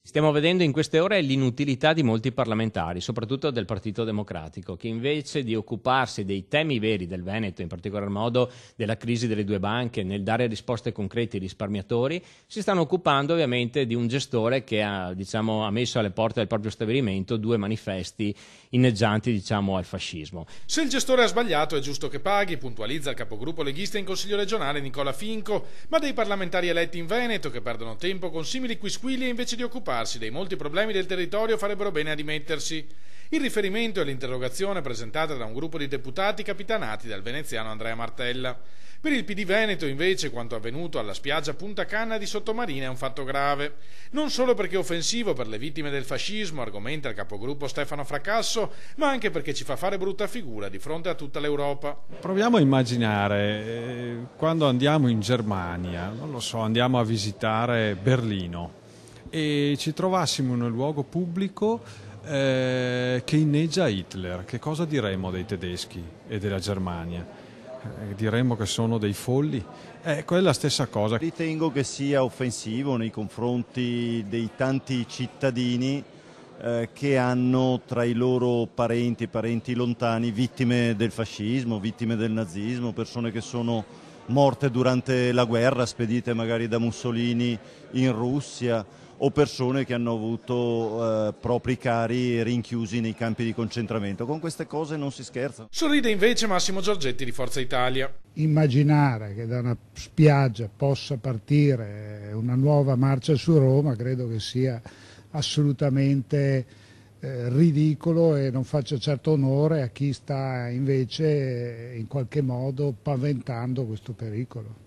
Stiamo vedendo in queste ore l'inutilità di molti parlamentari, soprattutto del Partito Democratico, che invece di occuparsi dei temi veri del Veneto, in particolar modo della crisi delle due banche, nel dare risposte concrete ai risparmiatori, si stanno occupando ovviamente di un gestore che ha messo alle porte del proprio stabilimento due manifesti inneggianti al fascismo. Se il gestore ha sbagliato è giusto che paghi, puntualizza il capogruppo leghista in Consiglio regionale Nicola Finco, ma dei parlamentari eletti in Veneto che perdono tempo con simili quisquili e invece di occuparsi dei molti problemi del territorio farebbero bene a dimettersi. Il riferimento è l'interrogazione presentata da un gruppo di deputati capitanati dal veneziano Andrea Martella. Per il PD Veneto, invece, quanto avvenuto alla spiaggia Punta Canna di Sottomarina è un fatto grave. Non solo perché è offensivo per le vittime del fascismo, argomenta il capogruppo Stefano Fracasso, ma anche perché ci fa fare brutta figura di fronte a tutta l'Europa. Proviamo a immaginare quando andiamo in Germania, non lo so, andiamo a visitare Berlino e ci trovassimo in un luogo pubblico che inneggia Hitler. Che cosa diremmo dei tedeschi e della Germania? Diremmo che sono dei folli? Quella è la stessa cosa. Ritengo che sia offensivo nei confronti dei tanti cittadini che hanno tra i loro parenti lontani vittime del fascismo, vittime del nazismo, persone che sono morte durante la guerra, spedite magari da Mussolini in Russia, o persone che hanno avuto propri cari rinchiusi nei campi di concentramento. Con queste cose non si scherza. Sorride invece Massimo Giorgetti di Forza Italia. Immaginare che da una spiaggia possa partire una nuova marcia su Roma credo che sia assolutamente ridicolo e non faccia certo onore a chi sta invece in qualche modo paventando questo pericolo.